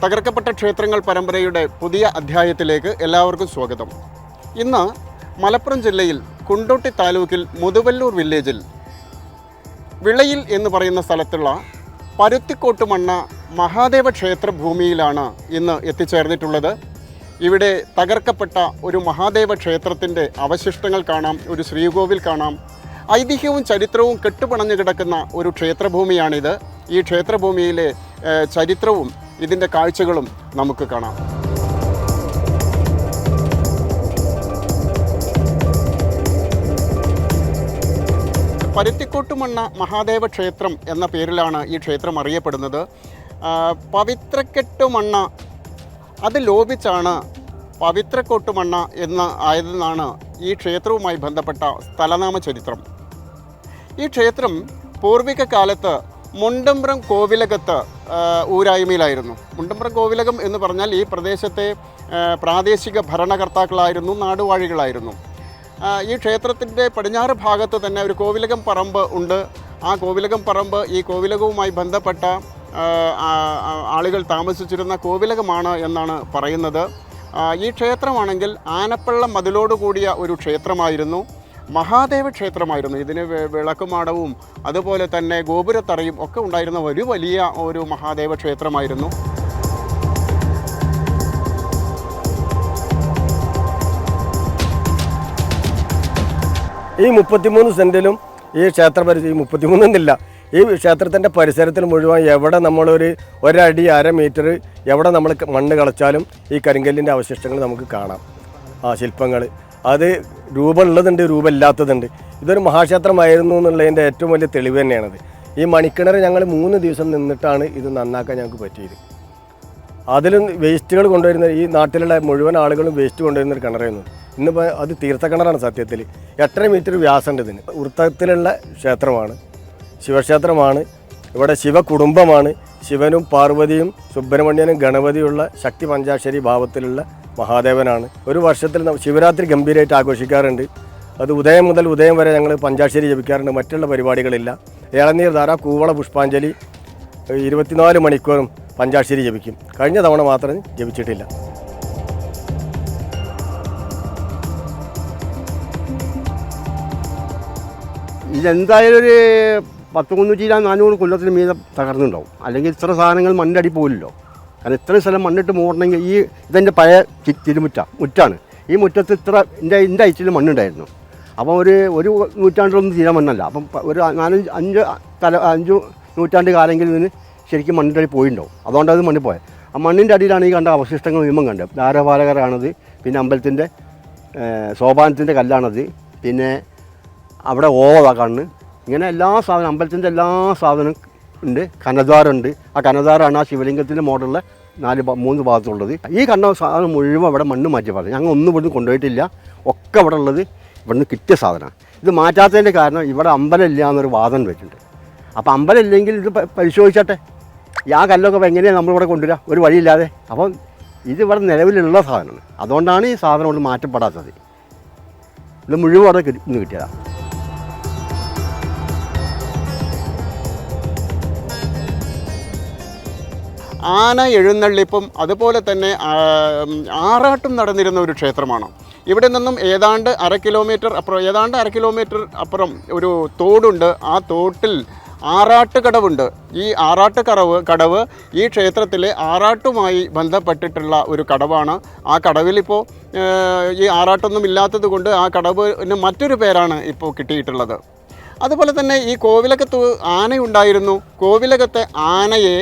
തകർക്കപ്പെട്ട ക്ഷേത്രങ്ങൾ പരമ്പരയുടെ പുതിയ അധ്യായത്തിലേക്ക് എല്ലാവർക്കും സ്വാഗതം. ഇന്ന് മലപ്പുറം ജില്ലയിൽ കുണ്ടോട്ടി താലൂക്കിൽ മുതുവല്ലൂർ വില്ലേജിൽ വിളയിൽ എന്ന് പറയുന്ന സ്ഥലത്തുള്ള പരുത്തിക്കോട്ടുമണ്ണ മഹാദേവ ക്ഷേത്ര ഭൂമിയിലാണ് ഇന്ന് എത്തിച്ചേർന്നിട്ടുള്ളത്. ഇവിടെ തകർക്കപ്പെട്ട ഒരു മഹാദേവ ക്ഷേത്രത്തിൻ്റെ അവശിഷ്ടങ്ങൾ കാണാം, ഒരു ശ്രീകോവിൽ കാണാം. ഐതിഹ്യവും ചരിത്രവും കെട്ടുപണഞ്ഞു കിടക്കുന്ന ഒരു ക്ഷേത്രഭൂമിയാണിത്. ഈ ക്ഷേത്രഭൂമിയിലെ ചരിത്രവും ഇതിൻ്റെ കാഴ്ചകളും നമുക്ക് കാണാം. പരുത്തിക്കോട്ടുമണ്ണ മഹാദേവ ക്ഷേത്രം എന്ന പേരിലാണ് ഈ ക്ഷേത്രം അറിയപ്പെടുന്നത്. പവിത്രക്കെട്ടുമണ്ണ അത് ലോപിച്ചാണ് പവിത്രക്കോട്ടുമണ്ണ ആയതെന്നാണ് ഈ ക്ഷേത്രവുമായി ബന്ധപ്പെട്ട സ്ഥലനാമ ചരിത്രം. ഈ ക്ഷേത്രം പൂർവിക കാലത്ത് മുണ്ടമ്പ്രം കോവിലകത്ത് ഊരായ്മയിലായിരുന്നു. മുണ്ടമ്പ്രം കോവിലകം എന്ന് പറഞ്ഞാൽ ഈ പ്രദേശത്തെ പ്രാദേശിക ഭരണകർത്താക്കളായിരുന്നു, നാടുവാഴികളായിരുന്നു. ഈ ക്ഷേത്രത്തിൻ്റെ പടിഞ്ഞാറ് ഭാഗത്ത് തന്നെ ഒരു കോവിലകം പറമ്പ് ഉണ്ട്. ആ കോവിലകം പറമ്പ് ഈ കോവിലകവുമായി ബന്ധപ്പെട്ട ആളുകൾ താമസിച്ചിരുന്ന കോവിലകമാണ് എന്നാണ് പറയുന്നത്. ഈ ക്ഷേത്രമാണെങ്കിൽ ആനപ്പള്ളം മതിലോടുകൂടിയ ഒരു ക്ഷേത്രമായിരുന്നു, മഹാദേവ ക്ഷേത്രമായിരുന്നു. ഇതിന് വിളക്കുമാടവും അതുപോലെ തന്നെ ഗോപുരത്തറയും ഒക്കെ ഉണ്ടായിരുന്ന ഒരു വലിയ ഒരു മഹാദേവ ക്ഷേത്രമായിരുന്നു. ഈ 33 സെൻറ്റിലും ഈ ക്ഷേത്ര ഈ 33 എന്നില്ല, ഈ ക്ഷേത്രത്തിൻ്റെ പരിസരത്തിൽ മുഴുവൻ എവിടെ ഒരടി 1/2 മീറ്റർ എവിടെ നമ്മൾ മണ്ണ് കളച്ചാലും ഈ കരിങ്കല്ലിൻ്റെ അവശിഷ്ടങ്ങൾ നമുക്ക് കാണാം. ശില്പങ്ങൾ അത് രൂപമുള്ളതുണ്ട്, രൂപമില്ലാത്തതുണ്ട്. ഇതൊരു മഹാക്ഷേത്രമായിരുന്നു എന്നുള്ളതിൻ്റെ ഏറ്റവും വലിയ തെളിവ് തന്നെയാണത്. ഈ മണിക്കിണർ ഞങ്ങൾ 3 ദിവസം നിന്നിട്ടാണ് ഇത് നന്നാക്കാൻ ഞങ്ങൾക്ക് പറ്റിയത്. അതിലും വേസ്റ്റുകൾ കൊണ്ടുവരുന്ന ഈ നാട്ടിലുള്ള മുഴുവൻ ആളുകളും വേസ്റ്റ് കൊണ്ടുവരുന്നൊരു കിണറായിരുന്നു. ഇന്നിപ്പോൾ അത് തീർത്ഥക്കിണറാണ്. സത്യത്തിൽ 8.5 മീറ്റർ വ്യാസമുണ്ട് ഇതിന്. വൃത്തത്തിലുള്ള ക്ഷേത്രമാണ്, ശിവക്ഷേത്രമാണ്. ഇവിടെ ശിവകുടുംബമാണ്. ശിവനും പാർവതിയും സുബ്രഹ്മണ്യനും ഗണപതിയുള്ള ശക്തി പഞ്ചാക്ഷരി ഭാവത്തിലുള്ള മഹാദേവനാണ്. ഒരു വർഷത്തിൽ ശിവരാത്രി ഗംഭീരമായിട്ട് ആഘോഷിക്കാറുണ്ട്. അത് ഉദയം മുതൽ ഉദയം വരെ ഞങ്ങൾ പഞ്ചാക്ഷരി ജപിക്കാറുണ്ട്. മറ്റുള്ള പരിപാടികളില്ല. ഇളനീർ ധാര, കൂവള പുഷ്പാഞ്ജലി 24 മണിക്കൂറും പഞ്ചാക്ഷരി ജപിക്കും. കഴിഞ്ഞ തവണ മാത്രം ജപിച്ചിട്ടില്ല. ഇതെന്തായാലും ഒരു 300-400 കൊല്ലത്തിന് മീതെ തകർന്നുണ്ടാവും. അല്ലെങ്കിൽ ഇത്ര സാധനങ്ങൾ മണ്ണിൻ്റെ അടി പോലില്ലോ. കാരണം ഇത്രയും സ്ഥലം മണ്ണിട്ട് മൂടണമെങ്കിൽ ഇതെൻ്റെ പഴയ മുറ്റാണ്. ഈ മുറ്റത്ത് എൻ്റെ ഐറ്റിൽ മണ്ണുണ്ടായിരുന്നു. അപ്പം ഒരു നൂറ്റാണ്ടിലൊന്നും തീരാൻ മണ്ണല്ല. അപ്പം ഒരു 4-5 നൂറ്റാണ്ട് കാലെങ്കിലും ഇതിന് ശരിക്കും മണ്ണിൻ്റെ അടി പോയിട്ടുണ്ടാവും. അതുകൊണ്ടത് മണ്ണിൽ പോയത്. ആ മണ്ണിൻ്റെ അടിയിലാണ് ഈ കണ്ട അവശിഷ്ടങ്ങൾ നിയമം കണ്ടത്. ധാരപാലകരാണത്. പിന്നെ അമ്പലത്തിൻ്റെ സോപാനത്തിൻ്റെ കല്ലാണത്. പിന്നെ അവിടെ കണ്ണ്. ഇങ്ങനെ എല്ലാ സാധനം, അമ്പലത്തിൻ്റെ എല്ലാ സാധനം ഉണ്ട്. കനദ്വാരമുണ്ട്. ആ കനദ്വാരമാണ് ആ ശിവലിംഗത്തിൻ്റെ മോഡലിലെ 3 ഭാഗത്തുള്ളത്. ഈ കണ്ട സാധനം മുഴുവൻ ഇവിടെ മണ്ണ് മാറ്റി പറഞ്ഞു. ഞങ്ങൾ ഒന്നും ഇവിടുന്ന് കൊണ്ടുപോയിട്ടില്ല. ഒക്കെ ഇവിടെ ഉള്ളത് ഇവിടുന്ന് കിട്ടിയ സാധനമാണ്. ഇത് മാറ്റാത്തതിൻ്റെ കാരണം ഇവിടെ അമ്പലം ഇല്ല എന്നൊരു വാദം വെച്ചിട്ടുണ്ട്. അപ്പോൾ അമ്പലം ഇല്ലെങ്കിൽ ഇത് പരിശോധിച്ചട്ടെ. ആ കല്ലൊക്കെ എങ്ങനെയാണ് നമ്മളിവിടെ കൊണ്ടുവരിക? ഒരു വഴിയില്ലാതെ. അപ്പം ഇത് ഇവിടെ നിലവിലുള്ള സാധനമാണ്. അതുകൊണ്ടാണ് ഈ സാധനം കൊണ്ട് മാറ്റപ്പെടാത്തത്. ഇത് മുഴുവൻ അവിടെ ഇന്ന് കിട്ടിയതാണ്. ആന എഴുന്നള്ളിപ്പും അതുപോലെ തന്നെ ആറാട്ടും നടന്നിരുന്ന ഒരു ക്ഷേത്രമാണ്. ഇവിടെ നിന്നും ഏതാണ്ട് 1/2 കിലോമീറ്റർ അപ്പുറം ഒരു തോടുണ്ട്. ആ തോട്ടിൽ ആറാട്ടുകടവുണ്ട്. ഈ കടവ് ഈ ക്ഷേത്രത്തിലെ ആറാട്ടുമായി ബന്ധപ്പെട്ടിട്ടുള്ള ഒരു കടവാണ്. ആ കടവിലിപ്പോൾ ഈ ആറാട്ടൊന്നും ഇല്ലാത്തത് കൊണ്ട് ആ കടവിന് മറ്റൊരു പേരാണ് ഇപ്പോൾ കിട്ടിയിട്ടുള്ളത്. അതുപോലെ തന്നെ ഈ കോവിലകത്ത് ആനയുണ്ടായിരുന്നു. കോവിലകത്തെ ആനയെ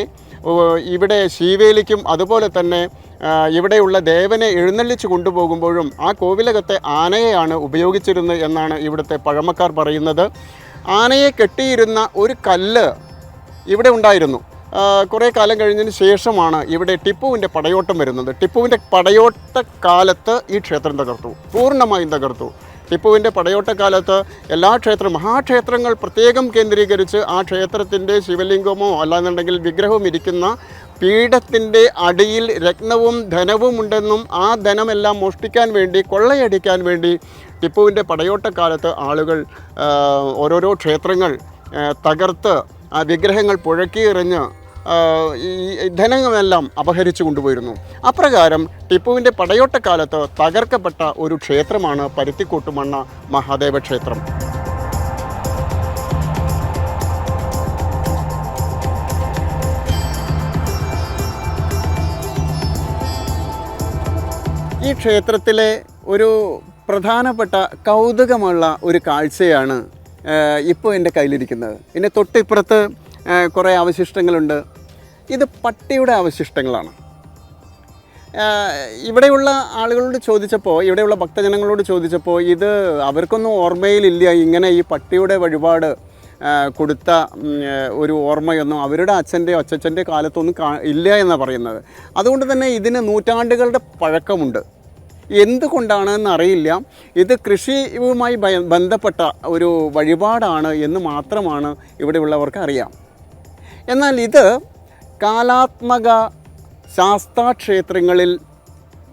ഇവിടെ ശീവേലിക്കും അതുപോലെ തന്നെ ഇവിടെയുള്ള ദേവനെ എഴുന്നള്ളിച്ച് കൊണ്ടുപോകുമ്പോഴും ആ കോവിലകത്തെ ആനയെയാണ് ഉപയോഗിച്ചിരുന്നത് എന്നാണ് ഇവിടുത്തെ പഴമക്കാർ പറയുന്നത്. ആനയെ കെട്ടിയിരുന്ന ഒരു കല്ല് ഇവിടെ ഉണ്ടായിരുന്നു. കുറേ കാലം കഴിഞ്ഞതിന് ശേഷമാണ് ഇവിടെ ടിപ്പുവിൻ്റെ പടയോട്ടം വരുന്നത്. ടിപ്പുവിൻ്റെ പടയോട്ടക്കാലത്ത് ഈ ക്ഷേത്രം തകർത്തു, പൂർണ്ണമായും തകർത്തു. ടിപ്പുവിൻ്റെ പടയോട്ടക്കാലത്ത് എല്ലാ മഹാക്ഷേത്രങ്ങൾ പ്രത്യേകം കേന്ദ്രീകരിച്ച് ആ ക്ഷേത്രത്തിൻ്റെ ശിവലിംഗമോ അല്ലാന്നുണ്ടെങ്കിൽ വിഗ്രഹവും ഇരിക്കുന്ന പീഠത്തിൻ്റെ അടിയിൽ രത്നവും ധനവും ഉണ്ടെന്നും ആ ധനമെല്ലാം മോഷ്ടിക്കാൻ വേണ്ടി, കൊള്ളയടിക്കാൻ വേണ്ടി ടിപ്പുവിൻ്റെ പടയോട്ടക്കാലത്ത് ആളുകൾ ഓരോരോ ക്ഷേത്രങ്ങൾ തകർത്ത് ആ വിഗ്രഹങ്ങൾ പുഴക്കിയെറിഞ്ഞ് ഈ ധനമെല്ലാം അപഹരിച്ചു കൊണ്ടുപോയിരുന്നു. അപ്രകാരം ടിപ്പുവിൻ്റെ പടയോട്ടക്കാലത്ത് തകർക്കപ്പെട്ട ഒരു ക്ഷേത്രമാണ് പരുത്തിക്കോട്ടുമണ്ണ മഹാദേവ ക്ഷേത്രം. ഈ ക്ഷേത്രത്തിലെ ഒരു പ്രധാനപ്പെട്ട കൗതുകമുള്ള ഒരു കാഴ്ചയാണ് ഇപ്പോൾ എൻ്റെ കയ്യിലിരിക്കുന്നത്. ഇതിൻ്റെ തൊട്ടിപ്പുറത്ത് കുറേ അവശിഷ്ടങ്ങളുണ്ട്. ഇത് പട്ടിയുടെ അവശിഷ്ടങ്ങളാണ്. ഇവിടെയുള്ള ആളുകളോട് ചോദിച്ചപ്പോൾ, ഇവിടെയുള്ള ഭക്തജനങ്ങളോട് ചോദിച്ചപ്പോൾ ഇത് അവർക്കൊന്നും ഓർമ്മയിലില്ല, ഇങ്ങനെ ഈ പട്ടിയുടെ വഴിപാട് കൊടുത്ത ഒരു ഓർമ്മയൊന്നും അവരുടെ അച്ഛൻ്റെയോ അച്ചച്ചൻ്റെ കാലത്തൊന്നും ഇല്ല എന്നാണ് പറയുന്നത്. അതുകൊണ്ട് തന്നെ ഇതിന് നൂറ്റാണ്ടുകളുടെ പഴക്കമുണ്ട്. എന്തുകൊണ്ടാണെന്ന് അറിയില്ല. ഇത് കൃഷിയുമായി ബന്ധപ്പെട്ട ഒരു വഴിപാടാണ് എന്ന് മാത്രമാണ് ഇവിടെയുള്ളവർക്ക് അറിയാം. എന്നാൽ ഇത് കാലാത്മക ശാസ്താക്ഷേത്രങ്ങളിൽ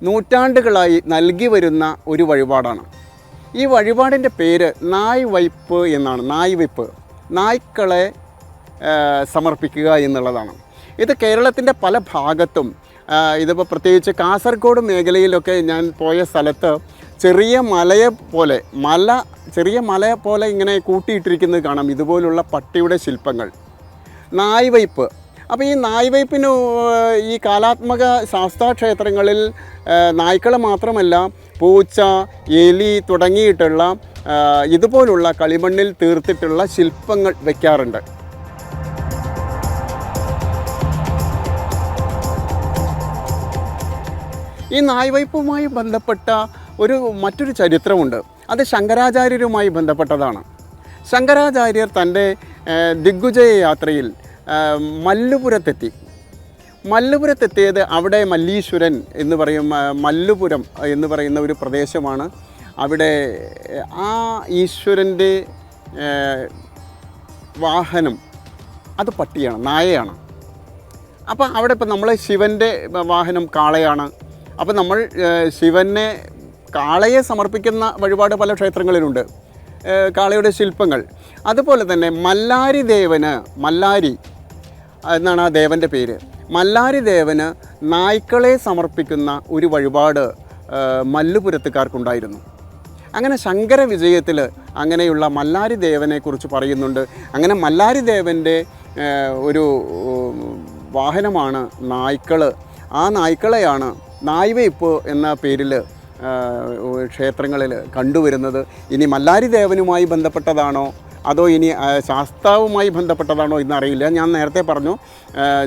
നൂറ്റാണ്ടുകളായി നൽകി വരുന്ന ഒരു വഴിപാടാണ്. ഈ വഴിപാടിൻ്റെ പേര് നായ് വയ്പ്പ് എന്നാണ്. നായ് വയ്പ്പ്, നായ്ക്കളെ സമർപ്പിക്കുക എന്നുള്ളതാണ്. ഇത് കേരളത്തിൻ്റെ പല ഭാഗത്തും, ഇതിപ്പോൾ പ്രത്യേകിച്ച് കാസർഗോഡ് മേഖലയിലൊക്കെ ഞാൻ പോയ സ്ഥലത്ത് ചെറിയ മലയെ പോലെ ഇങ്ങനെ കൂട്ടിയിട്ടിരിക്കുന്നത് കാണാം, ഇതുപോലുള്ള പട്ടിയുടെ ശില്പങ്ങൾ. നായ് വയ്പ്പ്. അപ്പോൾ ഈ നായ് വയ്പ്പിന് ഈ കാലാത്മക ശാസ്താക്ഷേത്രങ്ങളിൽ നായ്ക്കളെ മാത്രമല്ല പൂച്ച, എലി തുടങ്ങിയിട്ടുള്ള ഇതുപോലുള്ള കളിമണ്ണിൽ തീർത്തിട്ടുള്ള ശില്പങ്ങൾ വയ്ക്കാറുണ്ട്. ഈ നായ് വയ്പ്പുമായി ബന്ധപ്പെട്ട മറ്റൊരു ചരിത്രമുണ്ട്. അത് ശങ്കരാചാര്യരുമായി ബന്ധപ്പെട്ടതാണ്. ശങ്കരാചാര്യർ തൻ്റെ ദിഗ്വിജയ യാത്രയിൽ മല്ലുപുരത്തെത്തിയത് അവിടെ മല്ലീശ്വരൻ എന്ന് പറയും, മല്ലുപുരം എന്ന് പറയുന്ന ഒരു പ്രദേശമാണ്. അവിടെ ആ ഈശ്വരൻ്റെ വാഹനം അത് പട്ടിയാണ്, നായയാണ്. അപ്പോൾ അവിടെ ഇപ്പോൾ നമ്മൾ ശിവൻ്റെ വാഹനം കാളയാണ്. അപ്പോൾ നമ്മൾ ശിവനെ കാളയെ സമർപ്പിക്കുന്ന വഴിപാട് പല ക്ഷേത്രങ്ങളിലുണ്ട്, കാളയുടെ ശില്പങ്ങൾ. അതുപോലെ തന്നെ മല്ലാരി എന്നാണ് ആ ദേവൻ്റെ പേര്. മല്ലാരി ദേവന് നായ്ക്കളെ സമർപ്പിക്കുന്ന ഒരു വഴിപാട് മല്ലുപുരത്തുകാർക്കുണ്ടായിരുന്നു. അങ്ങനെ ശങ്കര വിജയത്തിൽ അങ്ങനെയുള്ള മല്ലാരി ദേവനെക്കുറിച്ച് പറയുന്നുണ്ട്. അങ്ങനെ മല്ലാരി ദേവൻ്റെ ഒരു വാഹനമാണ് നായ്ക്കൾ. ആ നായ്ക്കളെയാണ് നായ് വയ്പ്പ് എന്ന പേരിൽ ക്ഷേത്രങ്ങളിൽ കണ്ടുവരുന്നത്. ഇനി മല്ലാരി ദേവനുമായി ബന്ധപ്പെട്ടതാണോ അതോ ഇനി ശാസ്താവുമായി ബന്ധപ്പെട്ടതാണോ എന്നറിയില്ല. ഞാൻ നേരത്തെ പറഞ്ഞു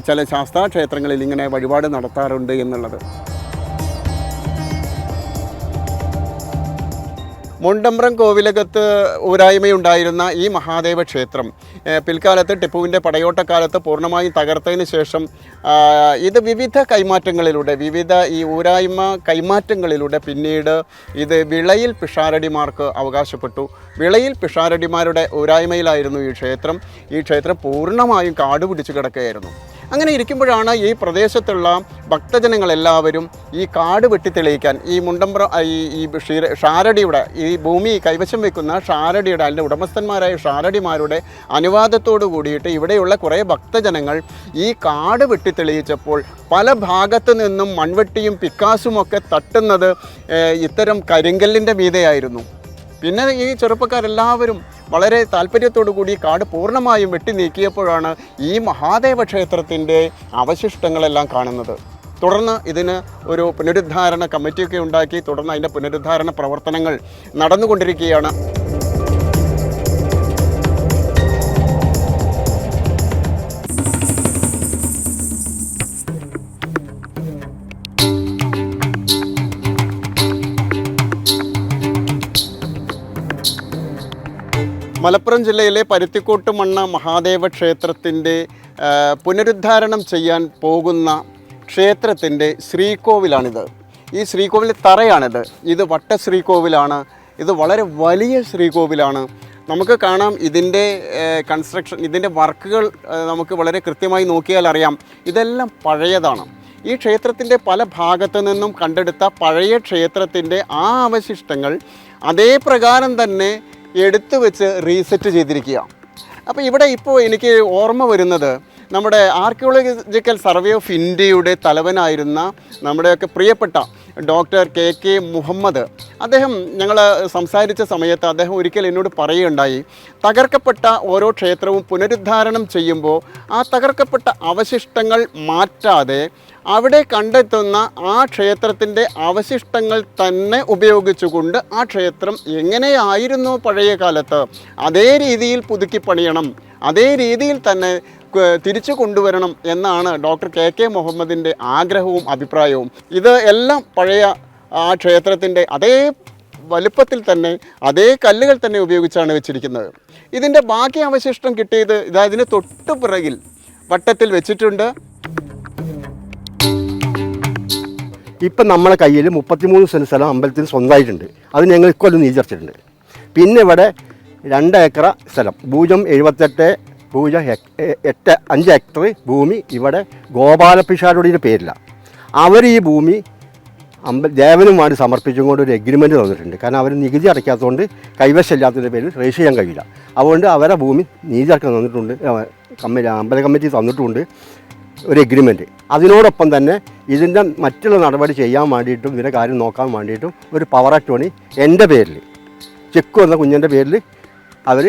ചില ശാസ്താ ക്ഷേത്രങ്ങളിൽ ഇങ്ങനെ വഴിപാട് നടത്താറുണ്ട് എന്നുള്ളത്. മുണ്ടമ്പ്രം കോവിലകത്ത് ഊരായ്മയുണ്ടായിരുന്ന ഈ മഹാദേവ ക്ഷേത്രം പിൽക്കാലത്ത് ടിപ്പുവിൻ്റെ പടയോട്ടക്കാലത്ത് പൂർണ്ണമായും തകർത്തതിന് ശേഷം ഇത് വിവിധ കൈമാറ്റങ്ങളിലൂടെ, ഈ ഊരായ്മ കൈമാറ്റങ്ങളിലൂടെ പിന്നീട് ഇത് വിളയിൽ പിഷാരടിമാർക്ക് അവകാശപ്പെട്ടു. വിളയിൽ പിഷാരടിമാരുടെ ഊരായ്മയിലായിരുന്നു ഈ ക്ഷേത്രം. ഈ ക്ഷേത്രം പൂർണ്ണമായും കാട് പിടിച്ച് കിടക്കുകയായിരുന്നു. അങ്ങനെ ഇരിക്കുമ്പോഴാണ് ഈ പ്രദേശത്തുള്ള ഭക്തജനങ്ങളെല്ലാവരും ഈ കാട് വെട്ടിത്തെളിയിക്കാൻ ഈ മുണ്ടമ്പ്രം ഈ ഷാരടിയുടെ ഈ ഭൂമി കൈവശം വെക്കുന്ന ഷാരടിയുടെ അതിൻ്റെ ഉടമസ്ഥന്മാരായ ഷാരടിമാരുടെ അനുവാദത്തോടു കൂടിയിട്ട് ഇവിടെയുള്ള കുറേ ഭക്തജനങ്ങൾ ഈ കാട് വെട്ടിത്തെളിയിച്ചപ്പോൾ പല ഭാഗത്തു നിന്നും മൺവെട്ടിയും പിക്കാസുമൊക്കെ തട്ടുന്നത് ഇത്തരം കരിങ്കല്ലിൻ്റെ മീതെയായിരുന്നു. പിന്നെ ഈ ചെറുപ്പക്കാരെല്ലാവരും വളരെ താല്പര്യത്തോടു കൂടി കാട് പൂർണ്ണമായും വെട്ടി നീക്കിയപ്പോഴാണ് ഈ മഹാദേവ ക്ഷേത്രത്തിൻ്റെ അവശിഷ്ടങ്ങളെല്ലാം കാണുന്നത്. തുടർന്ന് ഇതിന് ഒരു പുനരുദ്ധാരണ കമ്മിറ്റിയൊക്കെ ഉണ്ടാക്കി തുടർന്ന് അതിൻ്റെ പുനരുദ്ധാരണ പ്രവർത്തനങ്ങൾ നടന്നുകൊണ്ടിരിക്കുകയാണ്. മലപ്പുറം ജില്ലയിലെ പരുത്തിക്കോട്ടുമണ്ണ മഹാദേവ ക്ഷേത്രത്തിൻ്റെ പുനരുദ്ധാരണം ചെയ്യാൻ പോകുന്ന ക്ഷേത്രത്തിൻ്റെ ശ്രീകോവിലാണിത്. ഈ ശ്രീകോവിൽ തറയാണിത്. ഇത് വട്ട ശ്രീകോവിലാണ്. ഇത് വളരെ വലിയ ശ്രീകോവിലാണ്. നമുക്ക് കാണാം ഇതിൻ്റെ കൺസ്ട്രക്ഷൻ, ഇതിൻ്റെ വർക്കുകൾ നമുക്ക് വളരെ കൃത്യമായി നോക്കിയാൽ അറിയാം. ഇതെല്ലാം പഴയതാണ്. ഈ ക്ഷേത്രത്തിൻ്റെ പല ഭാഗത്തു നിന്നും കണ്ടെടുത്ത പഴയ ക്ഷേത്രത്തിൻ്റെ ആ അവശിഷ്ടങ്ങൾ അതേ പ്രകാരം തന്നെ എടുത്തു വെച്ച് റീസെറ്റ് ചെയ്തിരിക്കുക. അപ്പോൾ ഇവിടെ ഇപ്പോൾ എനിക്ക് ഓർമ്മ വരുന്നത് നമ്മുടെ ആർക്കിയോളജിക്കൽ സർവേ ഓഫ് ഇന്ത്യയുടെ തലവനായിരുന്ന നമ്മുടെയൊക്കെ പ്രിയപ്പെട്ട ഡോക്ടർ കെ മുഹമ്മദ്, അദ്ദേഹം ഞങ്ങൾ സംസാരിച്ച സമയത്ത് അദ്ദേഹം ഒരിക്കൽ എന്നോട് പറയുകയുണ്ടായി, തകർക്കപ്പെട്ട ഓരോ ക്ഷേത്രവും പുനരുദ്ധാരണം ചെയ്യുമ്പോൾ ആ തകർക്കപ്പെട്ട അവശിഷ്ടങ്ങൾ മാറ്റാതെ അവിടെ കണ്ടെത്തുന്ന ആ ക്ഷേത്രത്തിൻ്റെ അവശിഷ്ടങ്ങൾ തന്നെ ഉപയോഗിച്ചുകൊണ്ട് ആ ക്ഷേത്രം എങ്ങനെയായിരുന്നു പഴയ കാലത്ത് അതേ രീതിയിൽ പുതുക്കി പണിയണം, അതേ രീതിയിൽ തന്നെ തിരിച്ചു കൊണ്ടുവരണം എന്നാണ് ഡോക്ടർ കെ മുഹമ്മദിൻ്റെ ആഗ്രഹവും അഭിപ്രായവും. ഇത് എല്ലാം പഴയ ആ ക്ഷേത്രത്തിൻ്റെ അതേ വലുപ്പത്തിൽ തന്നെ അതേ കല്ലുകൾ തന്നെ ഉപയോഗിച്ചാണ് വെച്ചിരിക്കുന്നത്. ഇതിൻ്റെ ബാക്കി അവശിഷ്ടം കിട്ടിയത് ഇതിന് തൊട്ടു പിറകിൽ വട്ടത്തിൽ വെച്ചിട്ടുണ്ട്. ഇപ്പം നമ്മളെ കയ്യിൽ 33 സെൻറ്റ് സ്ഥലം അമ്പലത്തിന് സ്വന്തമായിട്ടുണ്ട്. അത് ഞങ്ങൾ ഇക്കൊല്ലം നീതിർച്ചിട്ടുണ്ട്. പിന്നെ ഇവിടെ 2 ഏക്കർ സ്ഥലം 0.78 ഹെക്ടർ ഭൂമി ഇവിടെ ഗോപാലപിഷാരുടെ പേരില്ല. അവർ ഈ ഭൂമി ദേവനും വേണ്ടി സമർപ്പിച്ചുകൊണ്ട് ഒരു എഗ്രിമെൻറ്റ് തന്നിട്ടുണ്ട്. കാരണം അവർ നികുതി അടയ്ക്കാത്തതുകൊണ്ട് കൈവശമില്ലാത്തതിൻ്റെ പേരിൽ രജിസ്റ്റർ ചെയ്യാൻ കഴിയില്ല. അതുകൊണ്ട് അവരെ ഭൂമി നീതി അടക്കം തന്നിട്ടുണ്ട്, അമ്പല കമ്മിറ്റി തന്നിട്ടുണ്ട് ഒരു എഗ്രിമെൻറ്റ്. അതിനോടൊപ്പം തന്നെ ഇതിൻ്റെ മറ്റുള്ള നടപടി ചെയ്യാൻ വേണ്ടിയിട്ടും ഇതിൻ്റെ കാര്യം നോക്കാൻ വേണ്ടിയിട്ടും ഒരു പവർ അറ്റോണി എൻ്റെ പേരിൽ, ചെക്ക് വന്ന കുഞ്ഞിൻ്റെ പേരിൽ അവർ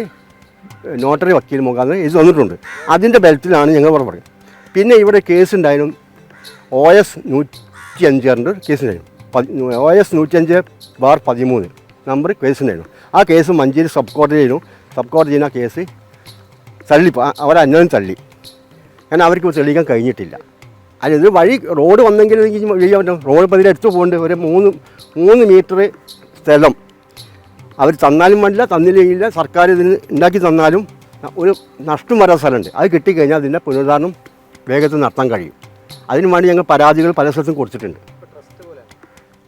നോട്ടറി വക്കീൽ മുഖാന്തരം ഇത് തന്നിട്ടുണ്ട്. അതിൻ്റെ ബലത്തിലാണ് ഞങ്ങൾ പറയും. പിന്നെ ഇവിടെ കേസ് ഉണ്ടായിരുന്നു, OS 105 കേസുണ്ടായിരുന്നു, OS 105/13 നമ്പർ കേസുണ്ടായിരുന്നു. ആ കേസ് മഞ്ചേരി സബ് കോടതിയിലും ആ കേസ് തള്ളി, അവരെ അന്വേഷണം തള്ളി. കാരണം അവർക്ക് തെളിയിക്കാൻ കഴിഞ്ഞിട്ടില്ല. അല്ല, ഇത് വഴി റോഡ് വന്നെങ്കിൽ ചെയ്യാൻ പറ്റും. റോഡ് ഇപ്പോൾ ഇതിലെടുത്ത് പോകുന്നുണ്ട്. ഒരു 3 മീറ്റർ സ്ഥലം അവർ തന്നാലും വേണ്ടില്ല, തന്നില്ലെങ്കിൽ സർക്കാർ ഇതിന് ഉണ്ടാക്കി തന്നാലും ഒരു നഷ്ടം വരാൻ സ്ഥലമുണ്ട്. അത് കിട്ടിക്കഴിഞ്ഞാൽ അതിൻ്റെ പുനരുദ്ധാരണം വേഗത്തിൽ നടത്താൻ കഴിയും. അതിനു വേണ്ടി ഞങ്ങൾ പരാതികൾ പല സ്ഥലത്തും കൊടുത്തിട്ടുണ്ട്.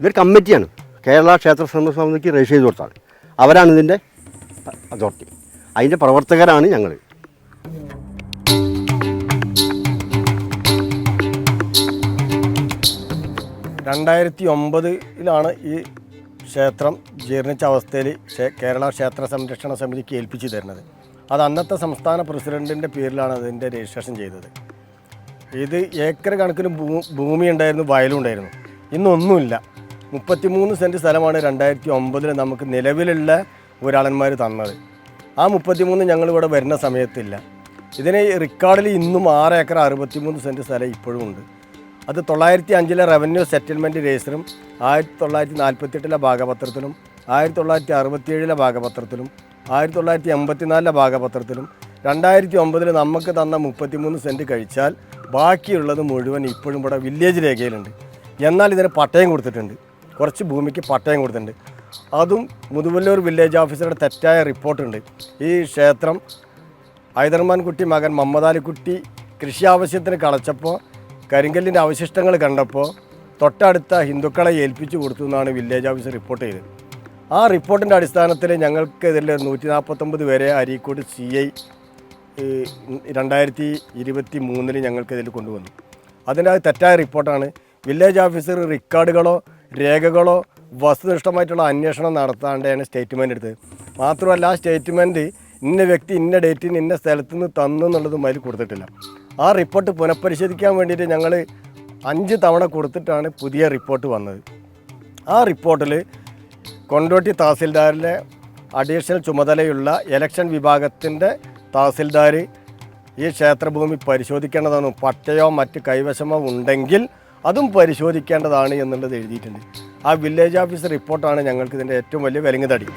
ഇതൊരു കമ്മിറ്റിയാണ്, കേരള ക്ഷേത്ര സമിതിക്ക് രജിസ്റ്റർ ചെയ്ത് കൊടുത്താണ്. അവരാണ് ഇതിൻ്റെ അതോറിറ്റി, അതിൻ്റെ പ്രവർത്തകരാണ് ഞങ്ങൾ. ലാണ് ഈ ക്ഷേത്രം ജീർണിച്ച അവസ്ഥയിൽ കേരള ക്ഷേത്ര സംരക്ഷണ സമിതിക്ക് ഏൽപ്പിച്ചു തരുന്നത്. അത് അന്നത്തെ സംസ്ഥാന പ്രസിഡൻറ്റിൻ്റെ പേരിലാണ് അതിൻ്റെ രജിസ്ട്രേഷൻ ചെയ്തത്. ഇത് ഏക്കർ കണക്കിന് ഭൂമി ഉണ്ടായിരുന്നു, വയലും ഉണ്ടായിരുന്നു. ഇന്നൊന്നുമില്ല. 33 സെൻറ്റ് സ്ഥലമാണ് 2009 നമുക്ക് നിലവിലുള്ള ഒരാളന്മാർ തന്നത്. ആ 33 ഞങ്ങളിവിടെ വരുന്ന സമയത്തില്ല. ഇതിന് റെക്കോർഡിൽ ഇന്നും 6 ഏക്കർ 63 സെൻറ്റ് സ്ഥലം ഇപ്പോഴും ഉണ്ട്. അത് 905 റവന്യൂ സെറ്റിൽമെൻറ്റ് രജിസ്റ്ററും 1948 ഭാഗപത്രത്തിലും 1967 ഭാഗപത്രത്തിലും 1984 ഭാഗപത്രത്തിലും 2009 നമുക്ക് തന്ന 33 സെൻറ്റ് കഴിച്ചാൽ ബാക്കിയുള്ളത് മുഴുവൻ ഇപ്പോഴും ഇവിടെ വില്ലേജ് രേഖയിലുണ്ട്. എന്നാൽ ഇതിന് പട്ടയം കൊടുത്തിട്ടുണ്ട്, കുറച്ച് ഭൂമിക്ക് പട്ടയം കൊടുത്തിട്ടുണ്ട്. അതും മുതുവല്ലൂർ വില്ലേജ് ഓഫീസറുടെ തെറ്റായ റിപ്പോർട്ടുണ്ട്. ഈ ക്ഷേത്രം ഹൈദർമാൻ കുട്ടി മകൻ മുഹമ്മദ് അലിക്കുട്ടി കൃഷി ആവശ്യത്തിന് കളച്ചപ്പോൾ കരിങ്കല്ലിൻ്റെ അവശിഷ്ടങ്ങൾ കണ്ടപ്പോൾ തൊട്ടടുത്ത ഹിന്ദുക്കളെ ഏൽപ്പിച്ചു കൊടുത്തു എന്നാണ് വില്ലേജ് ഓഫീസർ റിപ്പോർട്ട് ചെയ്തത്. ആ റിപ്പോർട്ടിൻ്റെ അടിസ്ഥാനത്തിൽ ഞങ്ങൾക്ക് ഇതിൽ 149 പേരെ അരീക്കോട് CI 2023 ഞങ്ങൾക്കിതിൽ കൊണ്ടുവന്നു. അതിൻ്റെ തെറ്റായ റിപ്പോർട്ടാണ്. വില്ലേജ് ഓഫീസർ റെക്കോർഡുകളോ രേഖകളോ വസ്തുനിഷ്ഠമായിട്ടുള്ള അന്വേഷണം നടത്താണ്ടാണ് സ്റ്റേറ്റ്മെൻറ്റ് എടുത്തത്. മാത്രമല്ല ആ സ്റ്റേറ്റ്മെൻറ്റ് ഇന്ന വ്യക്തി ഇന്ന ഡേറ്റിന് ഇന്ന സ്ഥലത്ത് നിന്ന് തന്നു എന്നുള്ളതും അതിൽ കൊടുത്തിട്ടില്ല. ആ റിപ്പോർട്ട് പുനഃപരിശോധിക്കാൻ വേണ്ടിയിട്ട് ഞങ്ങൾ 5 തവണ കൊടുത്തിട്ടാണ് പുതിയ റിപ്പോർട്ട് വന്നത്. ആ റിപ്പോർട്ടിൽ കൊണ്ടോട്ടി തഹസിൽദാരിലെ അഡീഷണൽ ചുമതലയുള്ള ഇലക്ഷൻ വിഭാഗത്തിൻ്റെ തഹസിൽദാർ ഈ ക്ഷേത്രഭൂമി പരിശോധിക്കേണ്ടതാണ്, പട്ടയോ മറ്റ് കൈവശമോ ഉണ്ടെങ്കിൽ അതും പരിശോധിക്കേണ്ടതാണ് എന്നുള്ളത് എഴുതിയിട്ടുണ്ട്. ആ വില്ലേജ് ഓഫീസർ റിപ്പോർട്ടാണ് ഞങ്ങൾക്ക് ഇതിൻ്റെ ഏറ്റവും വലിയ വിലങ്ങുതടി.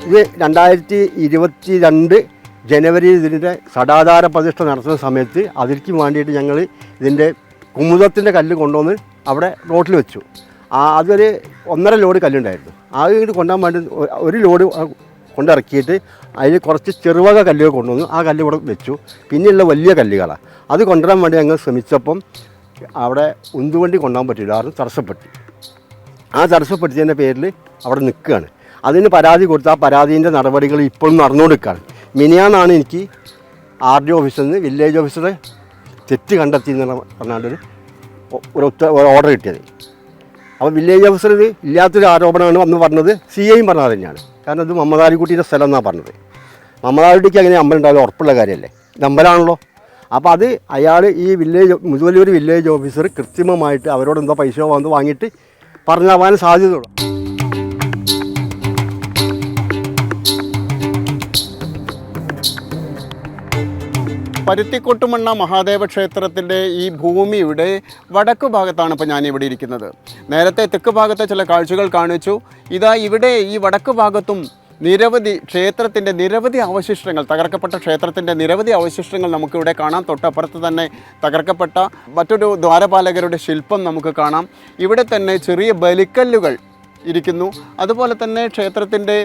ഇത് 2022 ജനുവരിയിൽ ഇതിൻ്റെ സടാധാര പ്രതിഷ്ഠ നടത്തുന്ന സമയത്ത് അതിലേക്ക് വേണ്ടിയിട്ട് ഞങ്ങൾ ഇതിൻ്റെ കുമുദത്തിൻ്റെ കല്ല് കൊണ്ടുവന്ന് അവിടെ റോട്ടിൽ വെച്ചു. അതൊരു 1.5 ലോഡ് കല്ലുണ്ടായിരുന്നു. അത് ഇങ്ങോട്ട് കൊണ്ടുപോകാൻ വേണ്ടി ഒരു ലോഡ് കൊണ്ടിറക്കിയിട്ട് അതിൽ കുറച്ച് ചെറുവക കല്ലുകൾ കൊണ്ടുവന്നു. ആ കല്ല് ഇവിടെ വെച്ചു. പിന്നെയുള്ള വലിയ കല്ലുകളാണ്. അത് കൊണ്ടുവരാൻ വേണ്ടി ഞങ്ങൾ ശ്രമിച്ചപ്പം അവിടെ ഉന്തുവണ്ടി കൊണ്ടുപോകാൻ പറ്റില്ല, കാരണം തടസ്സപ്പെട്ടു. ആ തടസ്സപ്പെടുത്തിയതിൻ്റെ പേരിൽ അവിടെ നിൽക്കുകയാണ്. അതിന് പരാതി കൊടുത്ത ആ പരാതിൻ്റെ നടപടികൾ ഇപ്പോഴും നടന്നുകൊടുക്കുകയാണ്. മിനിയാന്നാണ് എനിക്ക് RDO ഓഫീസിൽ നിന്ന് വില്ലേജ് ഓഫീസറെ തെറ്റ് കണ്ടെത്തി എന്ന് പറഞ്ഞാണ്ടൊരു ഓർഡർ കിട്ടിയത്. അപ്പോൾ വില്ലേജ് ഓഫീസർ ഇത് ഇല്ലാത്തൊരു ആരോപണമാണ് വന്ന് പറഞ്ഞത്. CIയും പറഞ്ഞത് തന്നെയാണ്. കാരണം ഇത് മുഹമ്മദ് അലിക്കുട്ടിയുടെ സ്ഥലം എന്നാണ് പറഞ്ഞത്. മമ്മളാടിക്ക് അങ്ങനെ അമ്പലം ഉണ്ടാവില്ല, ഉറപ്പുള്ള കാര്യമല്ലേ, ഇത് അമ്പലമാണല്ലോ. അപ്പോൾ അത് അയാൾ ഈ വില്ലേജ് മുതുവല്ലൂർ വില്ലേജ് ഓഫീസർ കൃത്രിമമായിട്ട് അവരോട് എന്തോ പൈസ വന്ന് വാങ്ങിയിട്ട് പറഞ്ഞാവാൻ സാധ്യതയുള്ളൂ. പരുത്തിക്കൊട്ടുമണ്ണ മഹാദേവ ക്ഷേത്രത്തിൻ്റെ ഈ ഭൂമിയുടെ വടക്കു ഭാഗത്താണ് ഇപ്പോൾ ഞാനിവിടെ ഇരിക്കുന്നത്. നേരത്തെ തെക്ക് ഭാഗത്തെ ചില കാഴ്ചകൾ കാണിച്ചു. ഇതാ ഇവിടെ ഈ വടക്കു ഭാഗത്തും ക്ഷേത്രത്തിൻ്റെ നിരവധി അവശിഷ്ടങ്ങൾ, തകർക്കപ്പെട്ട ക്ഷേത്രത്തിൻ്റെ നിരവധി അവശിഷ്ടങ്ങൾ നമുക്കിവിടെ കാണാം. തൊട്ടപ്പുറത്ത് തന്നെ തകർക്കപ്പെട്ട മറ്റൊരു ദ്വാരപാലകരുടെ ശില്പം നമുക്ക് കാണാം. ഇവിടെ തന്നെ ചെറിയ ബലിക്കല്ലുകൾ ഇരിക്കുന്നു. അതുപോലെ തന്നെ ക്ഷേത്രത്തിൻ്റെ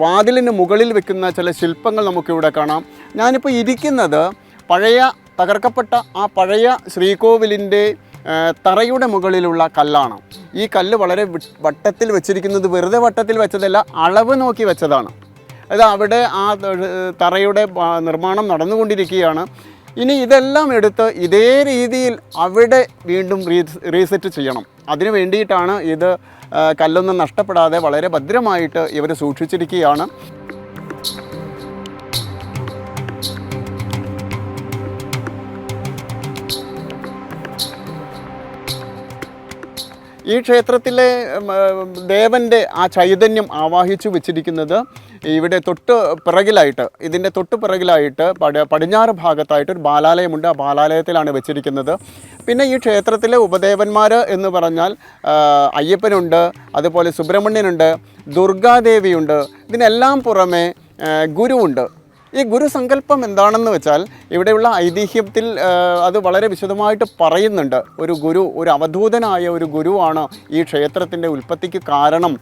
വാതിലിന് മുകളിൽ വെക്കുന്ന ചില ശില്പങ്ങൾ നമുക്കിവിടെ കാണാം. ഞാനിപ്പോൾ ഇരിക്കുന്നത് തകർക്കപ്പെട്ട ആ പഴയ ശ്രീകോവിലിൻ്റെ തറയുടെ മുകളിലുള്ള കല്ലാണ്. ഈ കല്ല് വളരെ വട്ടത്തിൽ വെച്ചിരിക്കുന്നത് വെറുതെ വട്ടത്തിൽ വെച്ചതല്ല, അളവ് നോക്കി വെച്ചതാണ്. അത് അവിടെ ആ തറയുടെ നിർമ്മാണം നടന്നുകൊണ്ടിരിക്കുകയാണ്. ഇനി ഇതെല്ലാം എടുത്ത് ഇതേ രീതിയിൽ അവിടെ വീണ്ടും റീസെറ്റ് ചെയ്യണം. അതിനു വേണ്ടിയിട്ടാണ് ഇത് കല്ലൊന്നും നഷ്ടപ്പെടാതെ വളരെ ഭദ്രമായിട്ട് ഇവർ സൂക്ഷിച്ചിരിക്കുകയാണ്. ഈ ക്ഷേത്രത്തിലെ ദേവൻ്റെ ആ ചൈതന്യം ആവാഹിച്ചു വെച്ചിരിക്കുന്നത് ഇവിടെ ഇതിൻ്റെ തൊട്ട് പിറകിലായിട്ട് പടിഞ്ഞാറ് ഭാഗത്തായിട്ട് ഒരു ബാലാലയമുണ്ട്. ആ ബാലാലയത്തിലാണ് വെച്ചിരിക്കുന്നത്. പിന്നെ ഈ ക്ഷേത്രത്തിലെ ഉപദേവന്മാർ എന്ന് പറഞ്ഞാൽ അയ്യപ്പനുണ്ട്, അതുപോലെ സുബ്രഹ്മണ്യനുണ്ട്, ദുർഗാദേവിയുണ്ട്. ഇതിനെല്ലാം പുറമെ ഗുരുവുണ്ട്. ഈ ഗുരുസങ്കല്പം എന്താണെന്ന് വെച്ചാൽ ഇവിടെയുള്ള ഐതിഹ്യത്തിൽ അത് വളരെ വിശദമായിട്ട് പറയുന്നുണ്ട്. ഒരു അവധൂതനായ ഒരു ഗുരുവാണ് ഈ ക്ഷേത്രത്തിൻ്റെ ഉൽപ്പത്തിക്ക് കാരണം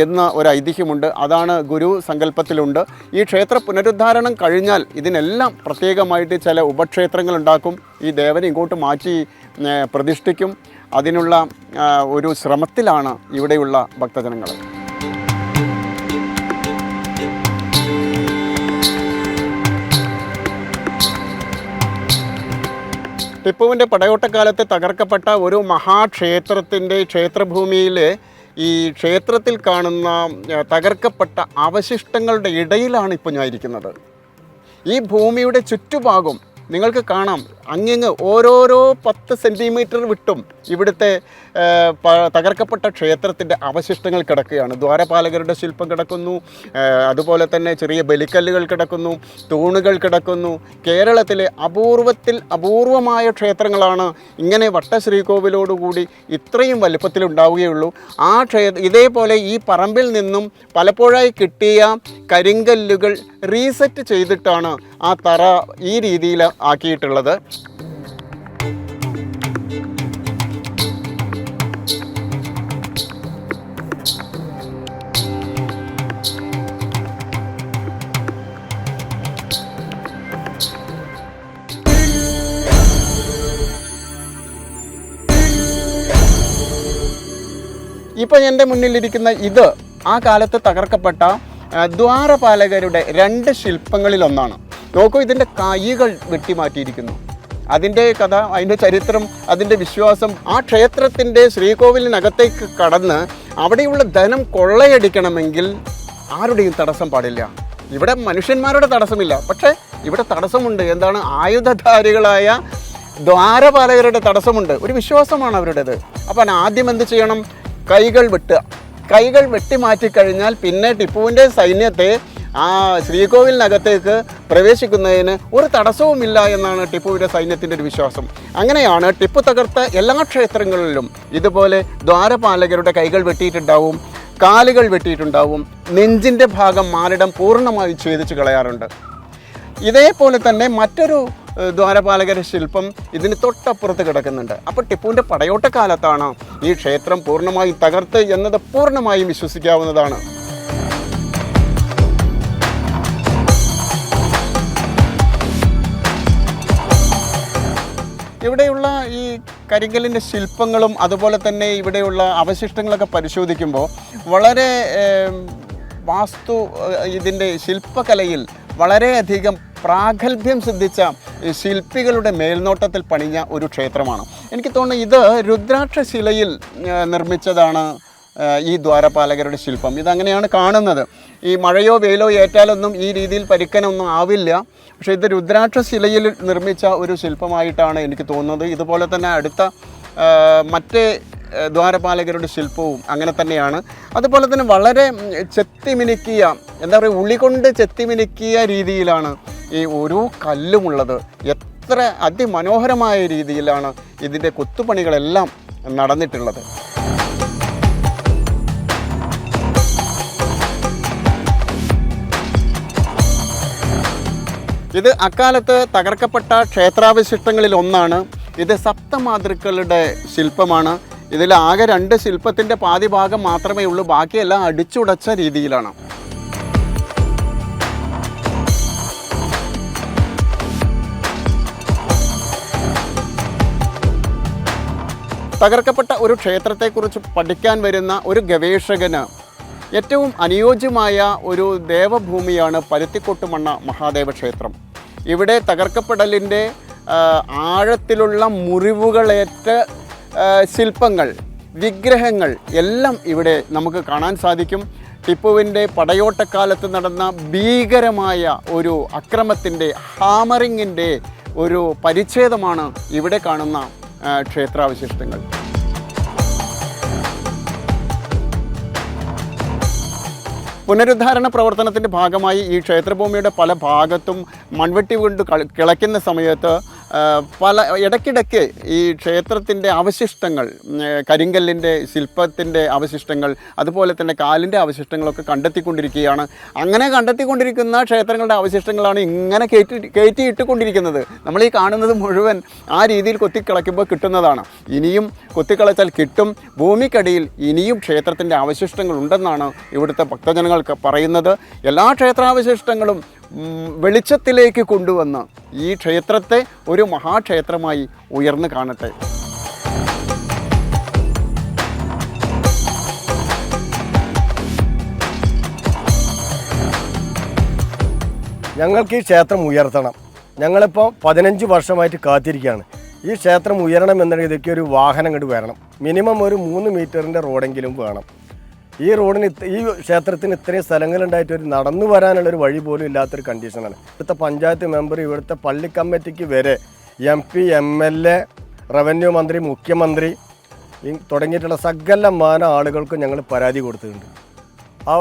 എന്ന ഒരു ഐതിഹ്യമുണ്ട്. അതാണ് ഗുരു സങ്കല്പത്തിലുണ്ട്. ഈ ക്ഷേത്ര പുനരുദ്ധാരണം കഴിഞ്ഞാൽ ഇതിനെല്ലാം പ്രത്യേകമായിട്ട് ചില ഉപക്ഷേത്രങ്ങളുണ്ടാക്കും. ഈ ദേവനെ ഇങ്ങോട്ട് മാറ്റി പ്രതിഷ്ഠിക്കും. അതിനുള്ള ഒരു ശ്രമത്തിലാണ് ഇവിടെയുള്ള ഭക്തജനങ്ങൾ. ടിപ്പുവിൻ്റെ പടയോട്ടക്കാലത്ത് തകർക്കപ്പെട്ട ഒരു മഹാക്ഷേത്രത്തിൻ്റെ ക്ഷേത്രഭൂമിയിൽ ഈ ക്ഷേത്രത്തിൽ കാണുന്ന തകർക്കപ്പെട്ട അവശിഷ്ടങ്ങളുടെ ഇടയിലാണ് ഇപ്പോൾ ഞാൻ ഇരിക്കുന്നത്. ഈ ഭൂമിയുടെ ചുറ്റുഭാഗം നിങ്ങൾക്ക് കാണാം. അങ്ങിങ്ങ് ഓരോരോ 10 സെൻറ്റിമീറ്റർ വിട്ടും ഇവിടുത്തെ തകർക്കപ്പെട്ട ക്ഷേത്രത്തിൻ്റെ അവശിഷ്ടങ്ങൾ കിടക്കുകയാണ്. ദ്വാരപാലകരുടെ ശില്പം കിടക്കുന്നു, അതുപോലെ തന്നെ ചെറിയ ബലിക്കല്ലുകൾ കിടക്കുന്നു, തൂണുകൾ കിടക്കുന്നു. കേരളത്തിലെ അപൂർവമായ ക്ഷേത്രങ്ങളാണ് ഇങ്ങനെ വട്ടശ്രീകോവിലോടുകൂടി ഇത്രയും വലുപ്പത്തിലുണ്ടാവുകയുള്ളൂ. ഇതേപോലെ ഈ പറമ്പിൽ നിന്നും പലപ്പോഴായി കിട്ടിയ കരിങ്കല്ലുകൾ റീസെറ്റ് ചെയ്തിട്ടാണ് ആ തറ ഈ രീതിയിൽ ആക്കിയിട്ടുള്ളത്. ഇപ്പോൾ എൻ്റെ മുന്നിലിരിക്കുന്ന ഇത് ആ കാലത്ത് തകർക്കപ്പെട്ട ദ്വാരപാലകരുടെ 2 ശില്പങ്ങളിലൊന്നാണ്. നോക്കൂ, ഇതിൻ്റെ കൈകൾ വെട്ടിമാറ്റിയിരിക്കുന്നു. അതിൻ്റെ കഥ, അതിൻ്റെ ചരിത്രം, അതിൻ്റെ വിശ്വാസം, ആ ക്ഷേത്രത്തിൻ്റെ ശ്രീകോവിലിനകത്തേക്ക് കടന്ന് അവിടെയുള്ള ധനം കൊള്ളയടിക്കണമെങ്കിൽ ആരുടെയും തടസ്സം പാടില്ല. ഇവിടെ മനുഷ്യന്മാരുടെ തടസ്സമില്ല, പക്ഷേ ഇവിടെ തടസ്സമുണ്ട്. എന്താണ്? ആയുധധാരികളായ ദ്വാരപാലകരുടെ തടസ്സമുണ്ട്. ഒരു വിശ്വാസമാണ് അവരുടേത്. അപ്പം ആദ്യം എന്ത് ചെയ്യണം? കൈകൾ വെട്ടിമാറ്റിക്കഴിഞ്ഞാൽ പിന്നെ ടിപ്പുവിൻ്റെ സൈന്യത്തെ ആ ശ്രീകോവിലിനകത്തേക്ക് പ്രവേശിക്കുന്നതിന് ഒരു തടസ്സവുമില്ല എന്നാണ് ടിപ്പുവിൻ്റെ സൈന്യത്തിൻ്റെ ഒരു വിശ്വാസം. അങ്ങനെയാണ് ടിപ്പു തകർത്ത എല്ലാ ക്ഷേത്രങ്ങളിലും ഇതുപോലെ ദ്വാരപാലകരുടെ കൈകൾ വെട്ടിയിട്ടുണ്ടാവും, കാലുകൾ വെട്ടിയിട്ടുണ്ടാവും, നെഞ്ചിൻ്റെ ഭാഗം മാറിടം പൂർണ്ണമായി ഛേദിച്ച് കളയാറുണ്ട്. ഇതേപോലെ തന്നെ മറ്റൊരു ദ്വാരപാലകരുടെ ശില്പം ഇതിന് തൊട്ടപ്പുറത്ത് കിടക്കുന്നുണ്ട്. അപ്പോൾ ടിപ്പുവിൻ്റെ പടയോട്ടക്കാലത്താണ് ഈ ക്ഷേത്രം പൂർണ്ണമായും തകർത്ത് എന്നത് പൂർണ്ണമായും വിശ്വസിക്കാവുന്നതാണ്. ഇവിടെയുള്ള ഈ കരിങ്കല്ലിൻ്റെ ശില്പങ്ങളും അതുപോലെ തന്നെ ഇവിടെയുള്ള അവശിഷ്ടങ്ങളൊക്കെ പരിശോധിക്കുമ്പോൾ വളരെ ഇതിൻ്റെ ശില്പകലയിൽ വളരെയധികം പ്രാഗൽഭ്യം സിദ്ധിച്ച ശില്പികളുടെ മേൽനോട്ടത്തിൽ പണിഞ്ഞ ഒരു ക്ഷേത്രമാണ്. എനിക്ക് തോന്നുന്നു ഇത് രുദ്രാക്ഷശിലയിൽ നിർമ്മിച്ചതാണ് ഈ ദ്വാരപാലകരുടെ ശില്പം. ഇതങ്ങനെയാണ് കാണുന്നത്. ഈ മഴയോ വെയിലോ ഏറ്റാലൊന്നും ഈ രീതിയിൽ പരിക്കനൊന്നും ആവില്ല. പക്ഷേ ഇത് രുദ്രാക്ഷ ശിലയിൽ നിർമ്മിച്ച ഒരു ശില്പമായിട്ടാണ് എനിക്ക് തോന്നുന്നത്. ഇതുപോലെ തന്നെ അടുത്ത മറ്റ് ദ്വാരപാലകരുടെ ശില്പവും അങ്ങനെ തന്നെയാണ്. അതുപോലെ തന്നെ വളരെ ചെത്തിമിനുക്കിയ, എന്താ പറയുക, ഉളി കൊണ്ട് ചെത്തിമിനുക്കിയ രീതിയിലാണ് ഈ ഓരോ കല്ലുമുള്ളത്. എത്ര അതിമനോഹരമായ രീതിയിലാണ് ഇതിൻ്റെ കൊത്തുപണികളെല്ലാം നടന്നിട്ടുള്ളത്. ഇത് അക്കാലത്ത് തകർക്കപ്പെട്ട ക്ഷേത്രാവശിഷ്ടങ്ങളിൽ ഒന്നാണ്. ഇത് സപ്തമാതൃക്കളുടെ ശില്പമാണ്. ഇതിൽ ആകെ 2 ശില്പത്തിൻ്റെ പാതി ഭാഗം മാത്രമേ ഉള്ളൂ, ബാക്കിയെല്ലാം അടിച്ചുടച്ച രീതിയിലാണ്. തകർക്കപ്പെട്ട ഒരു ക്ഷേത്രത്തെക്കുറിച്ച് പഠിക്കാൻ വരുന്ന ഒരു ഗവേഷകന് ഏറ്റവും അനുയോജ്യമായ ഒരു ദേവഭൂമിയാണ് പരുത്തിക്കോട്ടുമണ്ണ മഹാദേവ ക്ഷേത്രം. ഇവിടെ തകർക്കപ്പെടലിൻ്റെ ആഴത്തിലുള്ള മുറിവുകളേറ്റ ശില്പങ്ങൾ, വിഗ്രഹങ്ങൾ എല്ലാം ഇവിടെ നമുക്ക് കാണാൻ സാധിക്കും. ടിപ്പുവിൻ്റെ പടയോട്ടക്കാലത്ത് നടന്ന ഭീകരമായ ഒരു അക്രമത്തിൻ്റെ, ഹാമറിങ്ങിൻ്റെ ഒരു പരിച്ഛേദമാണ് ഇവിടെ കാണുന്ന ക്ഷേത്രാവശിഷ്ടങ്ങൾ. പുനരുദ്ധാരണ പ്രവർത്തനത്തിൻ്റെ ഭാഗമായി ഈ ക്ഷേത്രഭൂമിയുടെ പല ഭാഗത്തും മൺവെട്ടി കൊണ്ട് കിളയ്ക്കുന്ന സമയത്ത് ഇടയ്ക്കിടയ്ക്ക് ഈ ക്ഷേത്രത്തിൻ്റെ അവശിഷ്ടങ്ങൾ, കരിങ്കല്ലിൻ്റെ ശില്പത്തിൻ്റെ അവശിഷ്ടങ്ങൾ, അതുപോലെ തന്നെ കാലിൻ്റെ അവശിഷ്ടങ്ങളൊക്കെ കണ്ടെത്തിക്കൊണ്ടിരിക്കുകയാണ്. അങ്ങനെ കണ്ടെത്തിക്കൊണ്ടിരിക്കുന്ന ക്ഷേത്രങ്ങളുടെ അവശിഷ്ടങ്ങളാണ് ഇങ്ങനെ കയറ്റിയിട്ടുകൊണ്ടിരിക്കുന്നത്. നമ്മൾ ഈ കാണുന്നത് മുഴുവൻ ആ രീതിയിൽ കൊത്തിക്കിളയ്ക്കുമ്പോൾ കിട്ടുന്നതാണ്. ഇനിയും കൊത്തിക്കിളച്ചാൽ കിട്ടും. ഭൂമിക്കടിയിൽ ഇനിയും ക്ഷേത്രത്തിൻ്റെ അവശിഷ്ടങ്ങൾ ഉണ്ടെന്നാണ് ഇവിടുത്തെ ഭക്തജനങ്ങൾക്ക് പറയുന്നത്. എല്ലാ ക്ഷേത്രാവശിഷ്ടങ്ങളും വെളിച്ചത്തിലേക്ക് കൊണ്ടുവന്ന് ഈ ക്ഷേത്രത്തെ ഒരു മഹാക്ഷേത്രമായി ഉയർന്നു കാണട്ടെ. ഞങ്ങൾക്ക് ഈ ക്ഷേത്രം ഉയർത്തണം. ഞങ്ങളിപ്പോൾ 15 വർഷമായിട്ട് കാത്തിരിക്കുകയാണ്. ഈ ക്ഷേത്രം ഉയരണമെന്നുണ്ടെങ്കിൽ ഇതൊക്കെ ഒരു വാഹനം ഇങ്ങോട്ട് വരണം. മിനിമം ഒരു 3 മീറ്ററിൻ്റെ റോഡെങ്കിലും വേണം. ഈ റോഡിന് ഈ ക്ഷേത്രത്തിന് ഇത്രയും സ്ഥലങ്ങളുണ്ടായിട്ട് ഒരു നടന്നു വരാനുള്ളൊരു വഴി പോലും ഇല്ലാത്തൊരു കണ്ടീഷനാണ്. ഇവിടുത്തെ പഞ്ചായത്ത് മെമ്പർ, ഇവിടുത്തെ പള്ളി കമ്മിറ്റിക്ക് വരെ MP, MLA, റവന്യൂ മന്ത്രി, മുഖ്യമന്ത്രി തുടങ്ങിയിട്ടുള്ള സകലമാന ആളുകൾക്കും ഞങ്ങൾ പരാതി കൊടുത്തിട്ടുണ്ട്. ആ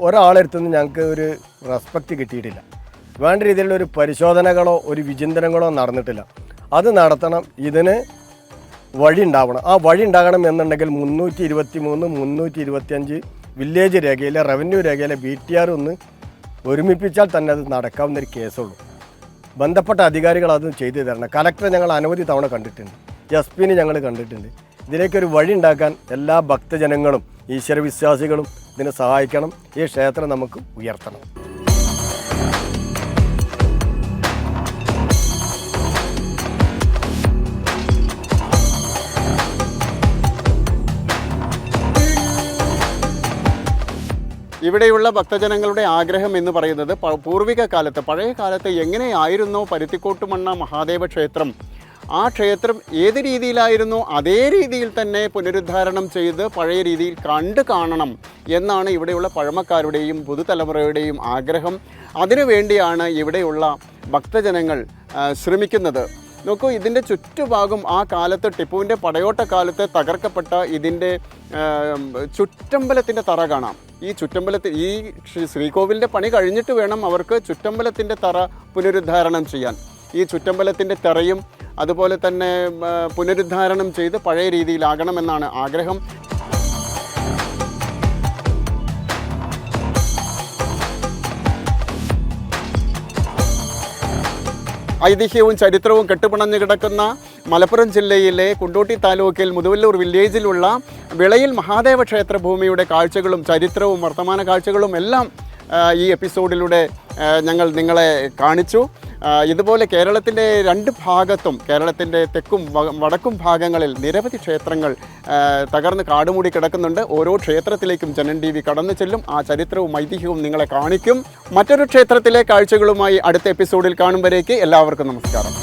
ഒരാളെടുത്തുനിന്ന് ഞങ്ങൾക്ക് ഒരു റെസ്പെക്റ്റ് കിട്ടിയിട്ടില്ല. വേണ്ട രീതിയിലുള്ള ഒരു പരിശോധനകളോ ഒരു വിചിന്തനങ്ങളോ നടന്നിട്ടില്ല. അത് നടത്തണം. ഇതിന് വഴി ഉണ്ടാവണം. ആ വഴി ഉണ്ടാകണം എന്നുണ്ടെങ്കിൽ 323, 325 വില്ലേജ് രേഖയിലെ, റവന്യൂ രേഖയിലെ BTR ഒന്ന് ഒരുമിപ്പിച്ചാൽ തന്നെ അത് നടക്കാവുന്നൊരു കേസുള്ളൂ. ബന്ധപ്പെട്ട അധികാരികൾ അത് ചെയ്തു തരണം. കലക്ടറെ ഞങ്ങൾ അനവധി തവണ കണ്ടിട്ടുണ്ട്, SP ഞങ്ങൾ കണ്ടിട്ടുണ്ട്. ഇതിലേക്കൊരു വഴി ഉണ്ടാക്കാൻ എല്ലാ ഭക്തജനങ്ങളും ഈശ്വരവിശ്വാസികളും ഇതിനെ സഹായിക്കണം. ഈ ക്ഷേത്രം നമുക്ക് ഉയർത്തണം. ഇവിടെയുള്ള ഭക്തജനങ്ങളുടെ ആഗ്രഹം എന്ന് പറയുന്നത് പൂർവിക കാലത്ത്, പഴയ കാലത്ത് എങ്ങനെയായിരുന്നോ പരുത്തിക്കോട്ടുമണ്ണ മഹാദേവ ക്ഷേത്രം, ആ ക്ഷേത്രം ഏത് രീതിയിലായിരുന്നോ അതേ രീതിയിൽ തന്നെ പുനരുദ്ധാരണം ചെയ്ത് പഴയ രീതിയിൽ കാണണം എന്നാണ് ഇവിടെയുള്ള പഴമക്കാരുടെയും പുതുതലമുറയുടെയും ആഗ്രഹം. അതിനുവേണ്ടിയാണ് ഇവിടെയുള്ള ഭക്തജനങ്ങൾ ശ്രമിക്കുന്നത്. നോക്കൂ, ഇതിൻ്റെ ചുറ്റുഭാഗം ആ കാലത്ത് ടിപ്പുവിൻ്റെ പടയോട്ടക്കാലത്ത് തകർക്കപ്പെട്ട ഇതിൻ്റെ ചുറ്റമ്പലത്തിൻ്റെ തറ കാണാം. ഈ ചുറ്റമ്പലത്തിൽ ഈ ശ്രീകോവിലിൻ്റെ പണി കഴിഞ്ഞിട്ട് വേണം അവർക്ക് ചുറ്റമ്പലത്തിൻ്റെ തറ പുനരുദ്ധാരണം ചെയ്യാൻ. ഈ ചുറ്റമ്പലത്തിൻ്റെ തറയും അതുപോലെ തന്നെ പുനരുദ്ധാരണം ചെയ്ത് പഴയ രീതിയിലാകണമെന്നാണ് ആഗ്രഹം. ഐതിഹ്യവും ചരിത്രവും കെട്ടുപിണഞ്ഞു കിടക്കുന്ന മലപ്പുറം ജില്ലയിലെ കുണ്ടോട്ടി താലൂക്കിൽ മുതുവല്ലൂർ വില്ലേജിലുള്ള വിളയിൽ മഹാദേവ ക്ഷേത്ര ഭൂമിയുടെ കാഴ്ചകളും ചരിത്രവും വർത്തമാന കാഴ്ചകളും എല്ലാം ഈ എപ്പിസോഡിലൂടെ ഞങ്ങൾ നിങ്ങളെ കാണിച്ചു. ഇതുപോലെ കേരളത്തിൻ്റെ 2 ഭാഗത്തും, കേരളത്തിൻ്റെ തെക്കും വടക്കും ഭാഗങ്ങളിൽ നിരവധി ക്ഷേത്രങ്ങൾ തകർന്ന് കാടുമൂടി കിടക്കുന്നുണ്ട്. ഓരോ ക്ഷേത്രത്തിലേക്കും ജനൻ TV കടന്നു ചെല്ലും. ആ ചരിത്രവും ഐതിഹ്യവും നിങ്ങളെ കാണിക്കും. മറ്റൊരു ക്ഷേത്രത്തിലെ കാഴ്ചകളുമായി അടുത്ത എപ്പിസോഡിൽ കാണുമ്പോഴേക്ക് എല്ലാവർക്കും നമസ്കാരം.